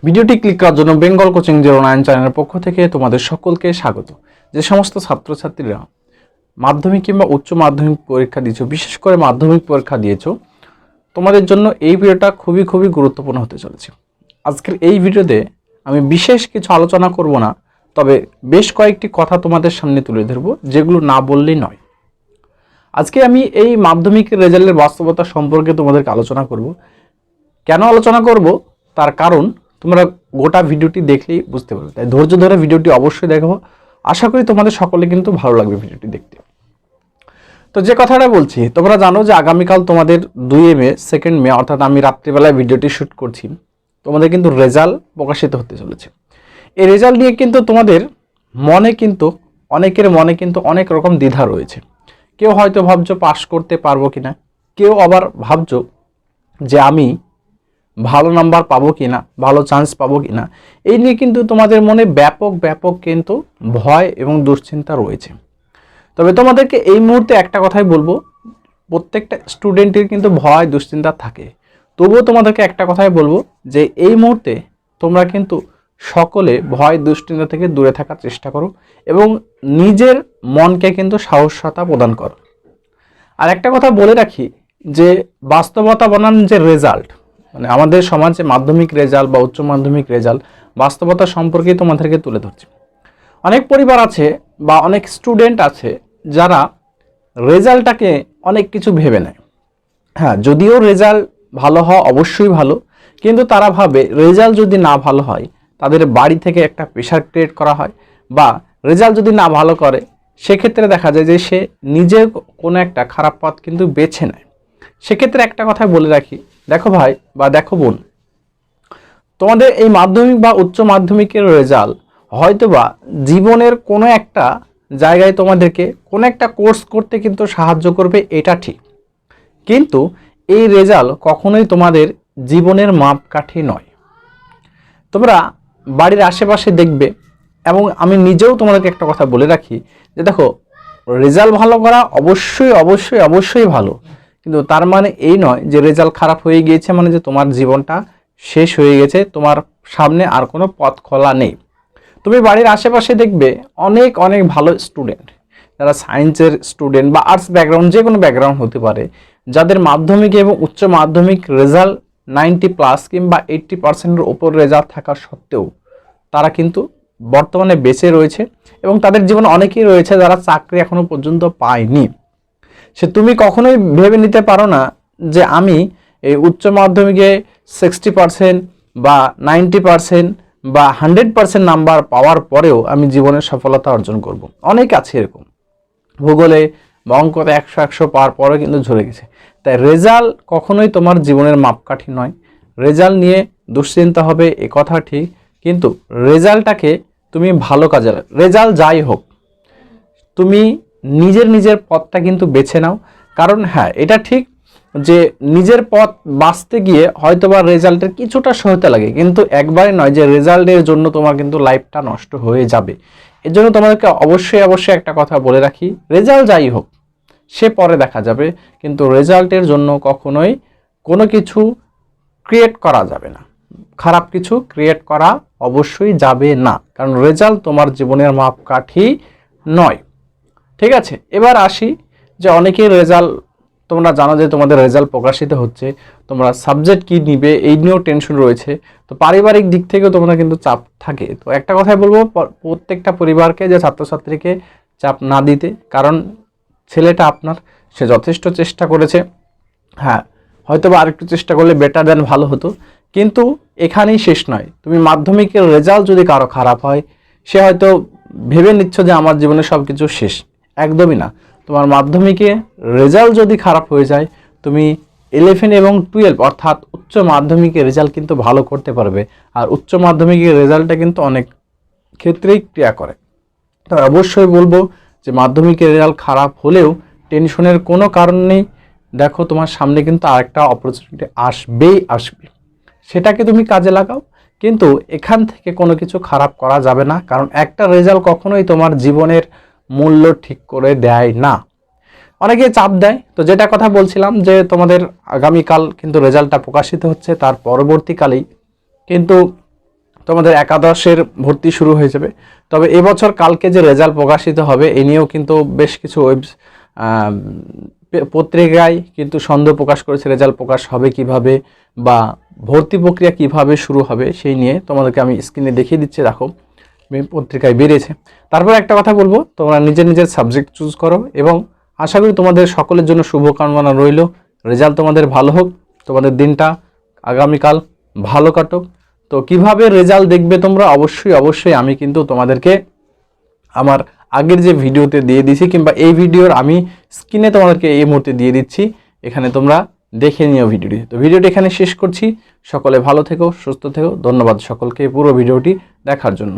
ভিডিওটি ক্লিক করার জন্য বেঙ্গল কোচিং 09 চ্যানেলের পক্ষ থেকে তোমাদের সকলকে স্বাগত। যে সমস্ত ছাত্রছাত্রীরা মাধ্যমিক কিংবা উচ্চ মাধ্যমিক পরীক্ষা দিয়েছো, বিশেষ করে মাধ্যমিক পরীক্ষা দিয়েছো, তোমাদের জন্য এই ভিডিওটা খুবই গুরুত্বপূর্ণ হতে চলেছে। আজকের এই ভিডিওতে আমি বিশেষ কিছু আলোচনা করব না, তবে বেশ কয়েকটি কথা তোমাদের সামনে তুলে ধরব, যেগুলো না বললেই নয়। আজকে আমি এই মাধ্যমিকের রেজাল্টের বাস্তবতা সম্পর্কে তোমাদেরকে আলোচনা করব। কেন আলোচনা করব তার কারণ তোমরা গোটা ভিডিওটি দেখলেই বুঝতে পারবে। তাই ধৈর্য ধরে ভিডিওটি অবশ্যই দেখো। আশা করি তোমাদের সকলে কিন্তু ভালো লাগবে ভিডিওটি দেখতে। তো যে কথাটা বলছি, তোমরা জানো যে আগামীকাল তোমাদের 2 মে, 2 মে, অর্থাৎ আমি রাত্রিবেলায় ভিডিওটি শ্যুট করছি, তোমাদের কিন্তু রেজাল্ট প্রকাশিত হতে চলেছে। এই রেজাল্ট নিয়ে কিন্তু তোমাদের অনেকের মনে কিন্তু অনেক রকম দ্বিধা রয়েছে। কেউ হয়তো ভাবছো পাশ করতে পারবো কিনা, কেউ আবার ভাবছো যে আমি ভালো নাম্বার পাবো কিনা, ভালো চান্স পাবো কিনা। এই নিয়ে কিন্তু তোমাদের মনে ব্যাপক কিন্তু ভয় এবং দুশ্চিন্তা রয়েছে। তবে তোমাদেরকে এই মুহূর্তে একটা কথাই বলবো, প্রত্যেকটা স্টুডেন্টের কিন্তু ভয় দুশ্চিন্তা থাকে। তবুও তোমাদেরকে একটা কথাই বলবো যে এই মুহূর্তে তোমরা কিন্তু সকলে ভয় দুশ্চিন্তা থেকে দূরে থাকার চেষ্টা করো এবং নিজের মনকে কিন্তু সাহসতা প্রদান করো। আর একটা কথা বলে রাখি যে বাস্তবতা বনাম যে রেজাল্ট, মানে আমাদের সমাজে মাধ্যমিক রেজাল্ট বা উচ্চ মাধ্যমিক রেজাল্ট বাস্তবতা সম্পর্কেই তোমাদেরকে তুলে ধরছি। অনেক পরিবার আছে বা অনেক স্টুডেন্ট আছে যারা রেজাল্টটাকে অনেক কিছু ভেবে নেয়। হ্যাঁ, যদিও রেজাল্ট ভালো হওয়া অবশ্যই ভালো, কিন্তু তারা ভাবে রেজাল্ট যদি না ভালো হয় তাদের বাড়ি থেকে একটা প্রেশার ক্রিয়েট করা হয়, বা রেজাল্ট যদি না ভালো করে সেক্ষেত্রে দেখা যায় যে সে নিজে কোনো একটা খারাপ পথ কিন্তু বেছে নেয়। সেক্ষেত্রে একটা কথা বলে রাখি, দেখো ভাই বা দেখো বোন, তোমাদের এই মাধ্যমিক বা উচ্চ মাধ্যমিকের রেজাল্ট হয়তোবা জীবনের কোনো একটা জায়গায় তোমাদেরকে কোনো একটা কোর্স করতে কিন্তু সাহায্য করবে, এটা ঠিক। কিন্তু এই রেজাল্ট কখনোই তোমাদের জীবনের মাপকাঠি নয়। তোমরা বাড়ির আশেপাশে দেখবে, এবং আমি নিজেও তোমাদেরকে একটা কথা বলে রাখি যে দেখো, রেজাল্ট ভালো করা অবশ্যই ভালো, কিন্তু তার মানে এই নয় যে রেজাল্ট খারাপ হয়ে গিয়েছে মানে যে তোমার জীবনটা শেষ হয়ে গেছে, তোমার সামনে আর কোনো পথ খোলা নেই। তুমি বাড়ির আশেপাশে দেখবে অনেক ভালো স্টুডেন্ট, যারা সায়েন্সের স্টুডেন্ট বা আর্টস ব্যাকগ্রাউন্ড, যে কোনো ব্যাকগ্রাউন্ড হতে পারে, যাদের মাধ্যমিক এবং উচ্চ মাধ্যমিক রেজাল্ট 90+ কিংবা 80%-এর উপর রেজাল্ট থাকা সত্ত্বেও তারা কিন্তু বর্তমানে বেঁচে রয়েছে, এবং তাদের জীবনে অনেকেই রয়েছে যারা চাকরি এখনো পর্যন্ত পায়নি। সে তুমি কখনোই ভেবে নিতে পারো না যে আমি এই উচ্চ মাধ্যমিকে 60% বা 90% বা 100% নাম্বার পাওয়ার পরেও আমি জীবনের সফলতা অর্জন করব। অনেক আছে এরকম, ভূগোলে বা অঙ্কতে 100 পাওয়ার পরেও কিন্তু ঝরে গেছে। তাই রেজাল্ট কখনোই তোমার জীবনের মাপকাঠি নয়। রেজাল্ট নিয়ে দুশ্চিন্তা হবে এ কথা ঠিক, কিন্তু রেজাল্টটাকে তুমি ভালো কাজে, রেজাল্ট যাই হোক তুমি নিজের পথটা কিন্তু বেছে নাও। কারণ হ্যাঁ, এটা ঠিক যে নিজের পথ বাঁচতে গিয়ে হয়তোবা রেজাল্টের কিছুটা সহায়তা লাগে, কিন্তু একবারে নয় যে রেজাল্টের জন্য তোমার কিন্তু লাইফটা নষ্ট হয়ে যাবে। এর জন্য তোমাদেরকে অবশ্যই একটা কথা বলে রাখি, রেজাল্ট যাই হোক সে পরে দেখা যাবে, কিন্তু রেজাল্টের জন্য কখনোই কোনো কিছু ক্রিয়েট করা যাবে না, খারাপ কিছু ক্রিয়েট করা অবশ্যই যাবে না, কারণ রেজাল্ট তোমার জীবনের মাপকাঠি নয়। ঠিক আছে, এবার আসি যে অনেকেই রেজাল্ট, তোমরা জানো যে তোমাদের রেজাল্ট প্রকাশিত হচ্ছে, তোমরা সাবজেক্ট কি নিবে এই নিয়েও টেনশন রয়েছে। তো পারিবারিক দিক থেকেও তোমরা কিন্তু চাপ থাকে। তো একটা কথাই বলবো, প্রত্যেকটা পরিবারকে যে ছাত্রছাত্রীকে চাপ না দিতে, কারণ ছেলেটা আপনার, সে যথেষ্ট চেষ্টা করেছে। হ্যাঁ, হয়তো বা আরেকটু চেষ্টা করলে বেটার দেন ভালো হতো, কিন্তু এখানেই শেষ নয়। তুমি মাধ্যমিকের রেজাল্ট যদি কারো খারাপ হয়, সে হয়তো ভেবে নিচ্ছ যে আমার জীবনে সব কিছু শেষ। একদমই না। তোমার মাধ্যমিকে রেজাল্ট যদি খারাপ হয়ে যায়, তুমি 11 এবং 12 অর্থাৎ উচ্চ মাধ্যমিকের রেজাল্ট কিন্তু ভালো করতে পারবে। আর উচ্চ মাধ্যমিকের রেজাল্টটা কিন্তু অনেক ক্ষেত্রেই ক্রিয়া করে। তো অবশ্যই বলবো যে মাধ্যমিকের রেজাল্ট খারাপ হলেও টেনশনের কোনো কারণ নেই। দেখো, তোমার সামনে কিন্তু আরেকটা অপরচুনিটি আসবে, সেটাকে তুমি কাজে লাগাও। কিন্তু এখান থেকে কোনো কিছু খারাপ করা যাবে না, কারণ একটা রেজাল্ট কখনোই তোমার জীবনের মূল্য ঠিক করে দেয় না। অনেকে চাপ দেয়। তো যেটা কথা বলছিলাম যে তোমাদের আগামীকাল কিন্তু রেজাল্টটা প্রকাশিত হচ্ছে, তার পরবর্তীকালেই কিন্তু তোমাদের একাদশের ভর্তি শুরু হয়ে যাবে। তবে এবছর কালকে যে রেজাল্ট প্রকাশিত হবে এ নিয়েও কিন্তু বেশ কিছু পত্রিকায় কিন্তু সন্দেহ প্রকাশ করেছে রেজাল্ট প্রকাশ হবে কিভাবে বা ভর্তি প্রক্রিয়া কিভাবে শুরু হবে সেই নিয়ে তোমাদেরকে আমি স্ক্রিনে দেখিয়ে দিচ্ছি। দেখো পত্রিকায় বেরিয়েছে। তারপর একটা কথা বলবো, তোমরা নিজের নিজের সাবজেক্ট চুজ করো এবং আশা করি তোমাদের সকলের জন্য শুভকামনা রইল। রেজাল্ট তোমাদের ভালো হোক, তোমাদের দিনটা আগামীকাল ভালো কাটুক। তো কিভাবে রেজাল্ট দেখবে তোমরা অবশ্যই আমি কিন্তু তোমাদেরকে আমার আগের যে ভিডিওতে দিয়ে দিয়েছি কিংবা এই ভিডিওর আমি স্ক্রিনে তোমাদেরকে এই মুহূর্তে দিয়ে দিচ্ছি, এখানে তোমরা দেখে নিও ভিডিওটি। তো ভিডিওটি এখানে শেষ করছি। সকলে ভালো থেকো, সুস্থ থেকো। ধন্যবাদ সকলকে পুরো ভিডিওটি দেখার জন্য।